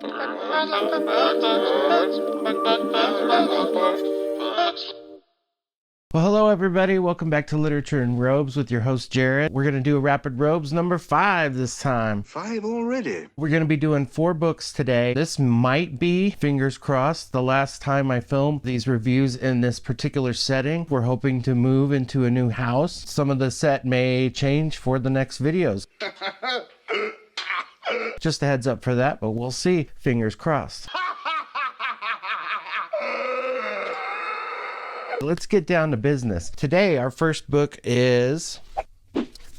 Well, hello everybody. Welcome back to Literature in Robes with your host Jared. We're going to do a Rapid Robes number 5 this time. 5 already? We're going to be doing 4 books today. This might be, fingers crossed, the last time I film these reviews in this particular setting. We're hoping to move into a new house. Some of the set may change for the next videos. Just a heads up for that, but we'll see. Fingers crossed. Let's get down to business. Today, our first book is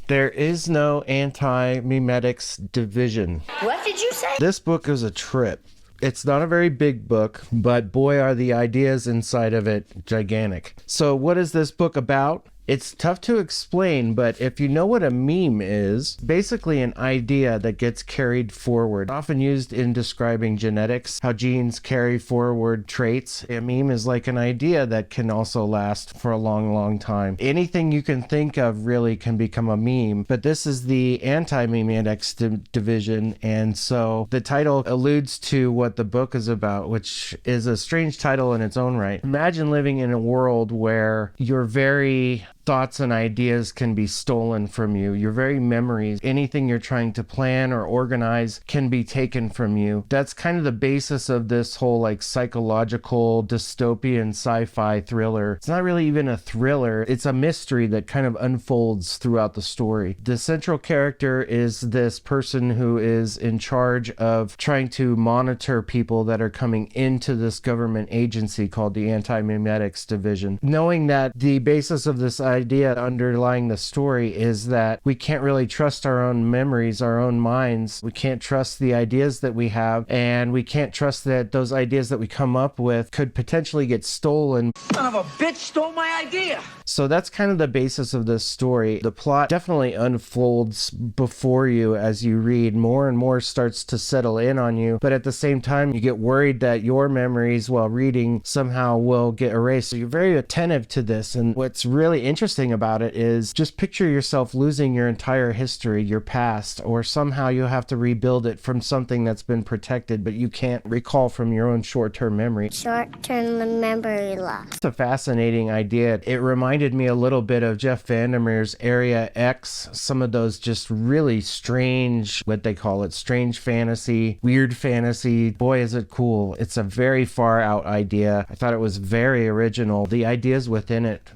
There Is No Antimemetics Division. What did you say? This book is a trip. It's not a very big book, but boy, are the ideas inside of it gigantic. So what is this book about? It's tough to explain, but if you know what a meme is, basically an idea that gets carried forward, often used in describing genetics, how genes carry forward traits. A meme is like an idea that can also last for a long, long time. Anything you can think of really can become a meme, but this is the Antimemetics division, and so the title alludes to what the book is about, which is a strange title in its own right. Imagine living in a world where your very thoughts and ideas can be stolen from you. Your very memories, anything you're trying to plan or organize can be taken from you. That's kind of the basis of this whole like psychological dystopian sci-fi thriller. It's not really even a thriller. It's a mystery that kind of unfolds throughout the story. The central character is this person who is in charge of trying to monitor people that are coming into this government agency called the Antimemetics Division. Knowing that the basis of this idea underlying the story is that we can't really trust our own memories, our own minds. We can't trust the ideas that we have, and we can't trust that those ideas that we come up with could potentially get stolen. Son of a bitch stole my idea! So that's kind of the basis of this story. The plot definitely unfolds before you as you read. More and more starts to settle in on you, but at the same time you get worried that your memories while reading somehow will get erased. So you're very attentive to this, and what's really interesting about it is just picture yourself losing your entire history, your past, or somehow you'll have to rebuild it from something that's been protected but you can't recall from your own short-term memory. Short-term memory loss. It's a fascinating idea. It reminded me a little bit of Jeff Vandermeer's Area X, some of those just really strange, what they call it, strange fantasy, weird fantasy. Boy, is it cool. It's a very far out idea. I thought it was very original. The ideas within it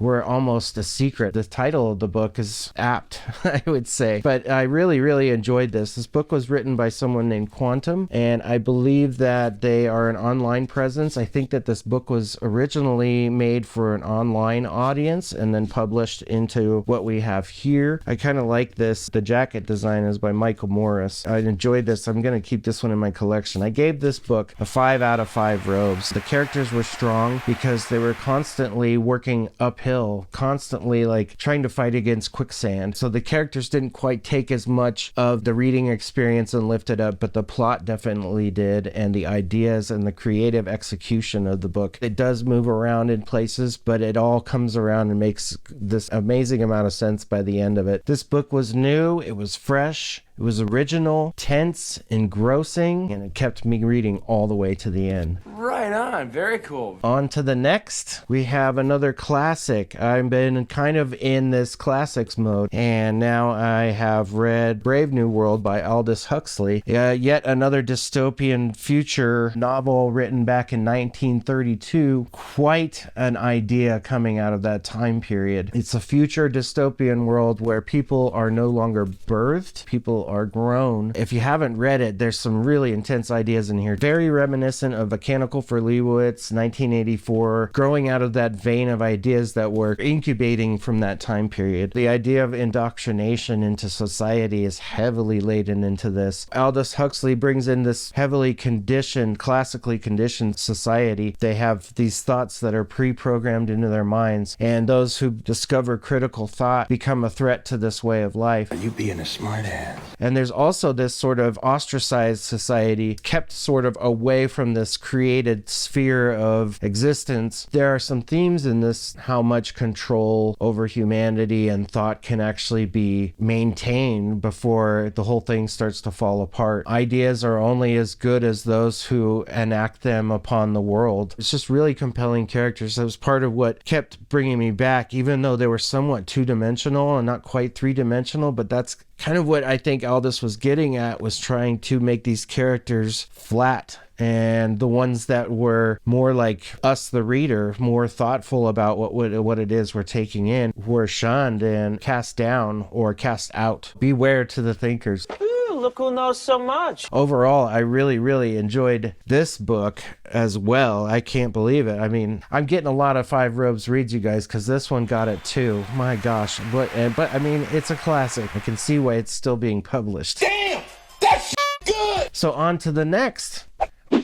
were almost a secret. The title of the book is apt, I would say. But I really, really enjoyed this. This book was written by someone named Quantum, and I believe that they are an online presence. I think that this book was originally made for an online audience and then published into what we have here. I kind of like this. The jacket design is by Michael Morris. I enjoyed this. I'm going to keep this one in my collection. I gave this book a 5 out of 5 robes. The characters were strong because they were constantly working uphill, constantly like trying to fight against quicksand. So the characters didn't quite take as much of the reading experience and lift it up, but the plot definitely did, and the ideas and the creative execution of the book. It does move around in places, but it all comes around and makes this amazing amount of sense by the end of it. This book was new, it was fresh, it was original, tense, engrossing, and it kept me reading all the way to the end. Right on, very cool. On to the next, we have another classic. I've been kind of in this classics mode, and now I have read Brave New World by Aldous Huxley, yet another dystopian future novel written back in 1932. Quite an idea coming out of that time period. It's a future dystopian world where people are no longer birthed, people are grown. If you haven't read it, there's some really intense ideas in here. Very reminiscent of A Mechanical for Leibowitz, 1984, growing out of that vein of ideas that were incubating from that time period. The idea of indoctrination into society is heavily laden into this. Aldous Huxley brings in this heavily conditioned, classically conditioned society. They have these thoughts that are pre-programmed into their minds, and those who discover critical thought become a threat to this way of life. You being a smart ass. And there's also this sort of ostracized society kept sort of away from this created sphere of existence. There are some themes in this, how much control over humanity and thought can actually be maintained before the whole thing starts to fall apart. Ideas are only as good as those who enact them upon the world. It's just really compelling characters. That was part of what kept bringing me back, even though they were somewhat two-dimensional and not quite three-dimensional, but that's kind of what I think Aldous was getting at, was trying to make these characters flat, and the ones that were more like us, the reader, more thoughtful about what it is we're taking in, were shunned and cast down or cast out. Beware to the thinkers. Look who knows so much. Overall, I really, really enjoyed this book as well. I can't believe it. I mean, I'm getting a lot of Five Robes reads, you guys, because this one got it too. My gosh. But I mean, it's a classic. I can see why it's still being published. Damn! That's good! So on to the next.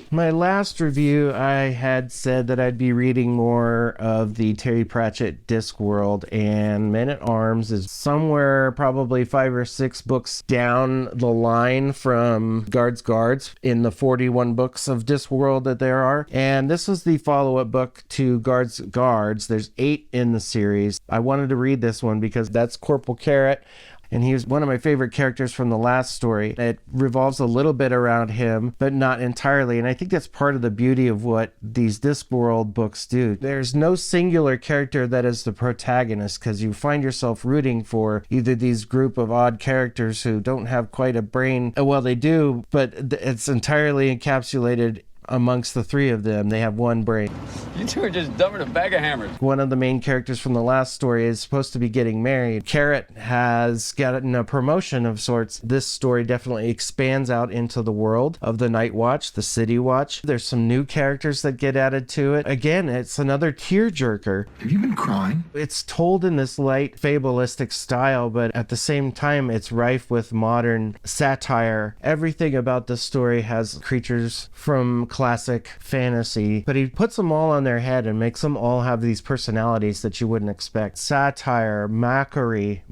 My last review, I had said that I'd be reading more of the Terry Pratchett Discworld, and Men-at-Arms is somewhere probably 5 or 6 books down the line from Guards in the 41 books of Discworld that there are. And this was the follow-up book to Guards. There's 8 in the series. I wanted to read this one because that's Corporal Carrot, and he was one of my favorite characters from the last story. It revolves a little bit around him, but not entirely. And I think that's part of the beauty of what these Discworld books do. There's no singular character that is the protagonist, because you find yourself rooting for either these group of odd characters who don't have quite a brain. Well, they do, but it's entirely encapsulated amongst the 3 of them. They have one brain. You two are just dumb as a bag of hammers. One of the main characters from the last story is supposed to be getting married. Carrot has gotten a promotion of sorts. This story definitely expands out into the world of the Night Watch, the City Watch. There's some new characters that get added to it. Again, it's another tearjerker. Have you been crying? It's told in this light, fabulistic style, but at the same time, it's rife with modern satire. Everything about this story has creatures from classic fantasy, but he puts them all on their head and makes them all have these personalities that you wouldn't expect. Satire, mockery,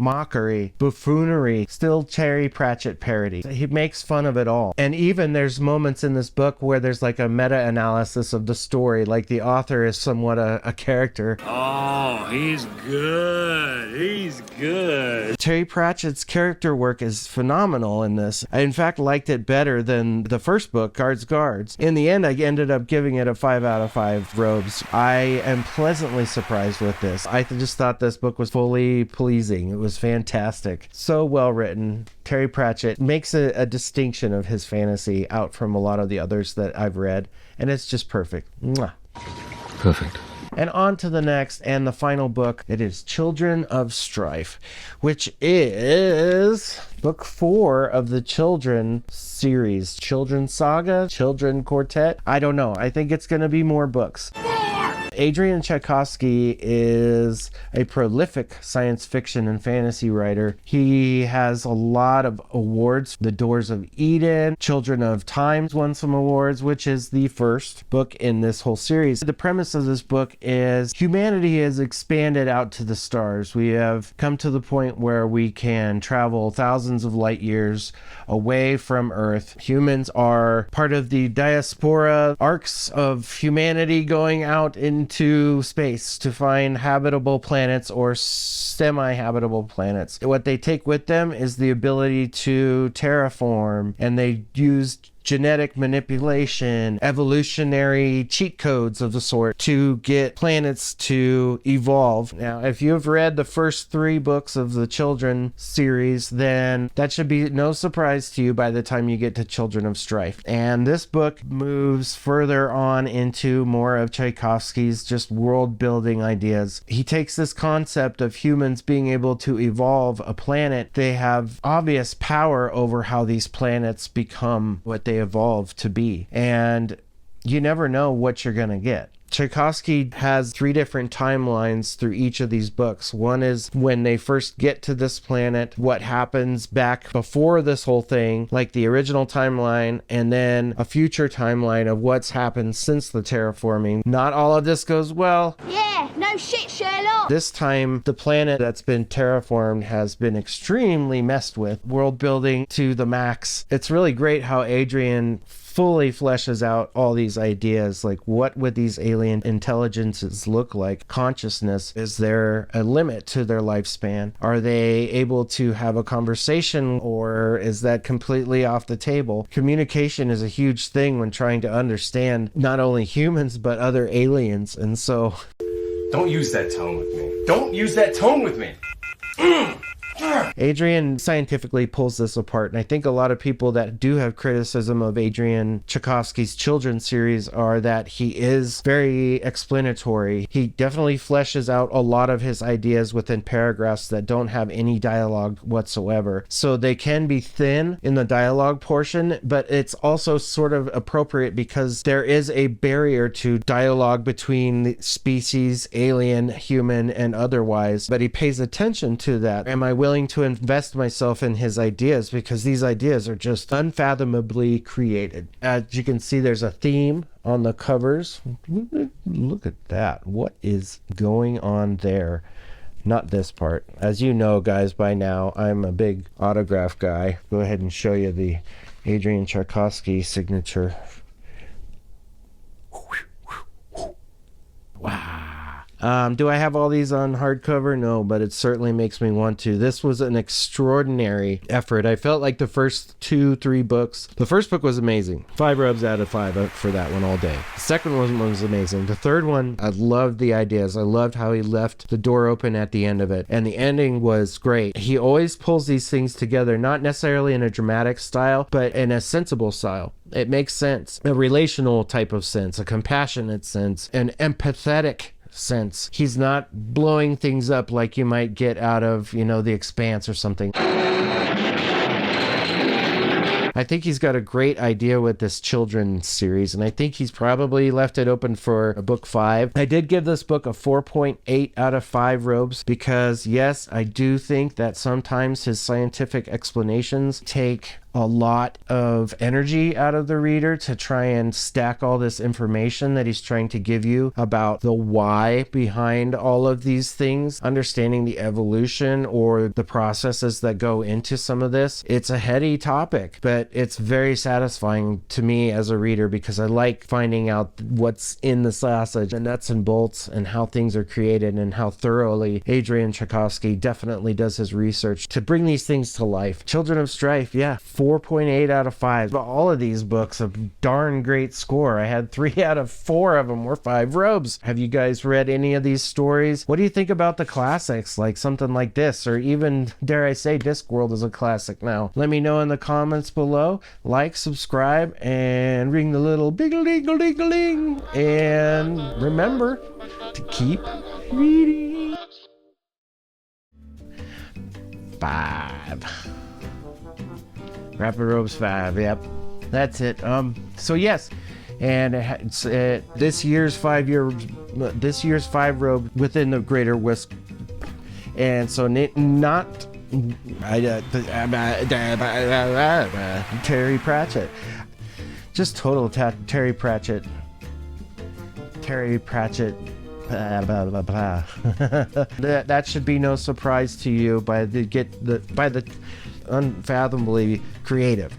buffoonery, still Terry Pratchett parody. He makes fun of it all. And even there's moments in this book where there's like a meta-analysis of the story, like the author is somewhat a character. Oh, he's good. He's good. Terry Pratchett's character work is phenomenal in this. I in fact liked it better than the first book, Guards. In the end, I ended up giving it a 5 out of 5 robes. I am pleasantly surprised with this. I just thought this book was fully pleasing. It was fantastic. So well written. Terry Pratchett makes a distinction of his fantasy out from a lot of the others that I've read, and it's just perfect. Mwah. Perfect. And on to the next and the final book. It is Children of Strife, which is book 4 of the Children series. Children Saga? Children Quartet? I don't know. I think it's going to be more books. Adrian Tchaikovsky is a prolific science fiction and fantasy writer. He has a lot of awards. The Doors of Eden, Children of Times won some awards, which is the first book in this whole series. The premise of this book is humanity has expanded out to the stars. We have come to the point where we can travel thousands of light years away from Earth. Humans are part of the diaspora arcs of humanity going out into space to find habitable planets or semi-habitable planets. What they take with them is the ability to terraform, and they use genetic manipulation, evolutionary cheat codes of the sort to get planets to evolve. Now, if you have read the first 3 books of the Children series, then that should be no surprise to you by the time you get to Children of Strife. And this book moves further on into more of Tchaikovsky's just world-building ideas. He takes this concept of humans being able to evolve a planet. They have obvious power over how these planets become what they evolve to be, and you never know what you're gonna get. Tchaikovsky has 3 different timelines through each of these books. One is when they first get to this planet, what happens back before this whole thing, like the original timeline, and then a future timeline of what's happened since the terraforming. Not all of this goes well. Yeah, no shit, Sherlock. This time, the planet that's been terraformed has been extremely messed with. World building to the max. It's really great how Adrian fully fleshes out all these ideas, like what would these alien intelligences look like? Consciousness, is there a limit to their lifespan? Are they able to have a conversation, or is that completely off the table? Communication is a huge thing when trying to understand not only humans but other aliens, and so don't use that tone with me. Don't use that tone with me. Adrian scientifically pulls this apart, and I think a lot of people that do have criticism of Adrian Tchaikovsky's children's series are that he is very explanatory. He definitely fleshes out a lot of his ideas within paragraphs that don't have any dialogue whatsoever. So they can be thin in the dialogue portion, but it's also sort of appropriate because there is a barrier to dialogue between the species, alien, human, and otherwise, but he pays attention to that. Am I willing to invest myself in his ideas, because these ideas are just unfathomably created. As you can see, there's a theme on the covers. Look at that. What is going on there? Not this part. As you know, guys, by now, I'm a big autograph guy. Go ahead and show you the Adrian Tchaikovsky signature. Wow. Do I have all these on hardcover? No, but it certainly makes me want to. This was an extraordinary effort. I felt like the first 2-3 books. The first book was amazing. 5 rubs out of 5 for that one all day. The second one was amazing. The third one, I loved the ideas. I loved how he left the door open at the end of it. And the ending was great. He always pulls these things together, not necessarily in a dramatic style, but in a sensible style. It makes sense. A relational type of sense, a compassionate sense, an empathetic sense. He's not blowing things up like you might get out of, The Expanse or something. I think he's got a great idea with this children's series, and I think he's probably left it open for a book 5. I did give this book a 4.8 out of 5 robes because, yes, I do think that sometimes his scientific explanations take a lot of energy out of the reader to try and stack all this information that he's trying to give you about the why behind all of these things, understanding the evolution or the processes that go into some of this. It's a heady topic, but it's very satisfying to me as a reader because I like finding out what's in the sausage, the nuts and bolts, and how things are created, and how thoroughly Adrian Tchaikovsky definitely does his research to bring these things to life. Children of Strife, yeah, 4.8 out of 5. But all of these books, a darn great score. I had 3 out of 4 of them were 5 robes. Have you guys read any of these stories? What do you think about the classics, like something like this, or even, dare I say, Discworld is a classic now? Let me know in the comments below. Like, subscribe, and ring the little bing-a-ling-a-ling-a-ling. And remember to keep reading. 5. Rapid Robes 5, yep, that's it. So yes, and it's this year's 5 robe within the Greater Wisp, and so not Terry Pratchett, just total Terry Pratchett. Blah, blah, blah. That should be no surprise to you by the unfathomably creative.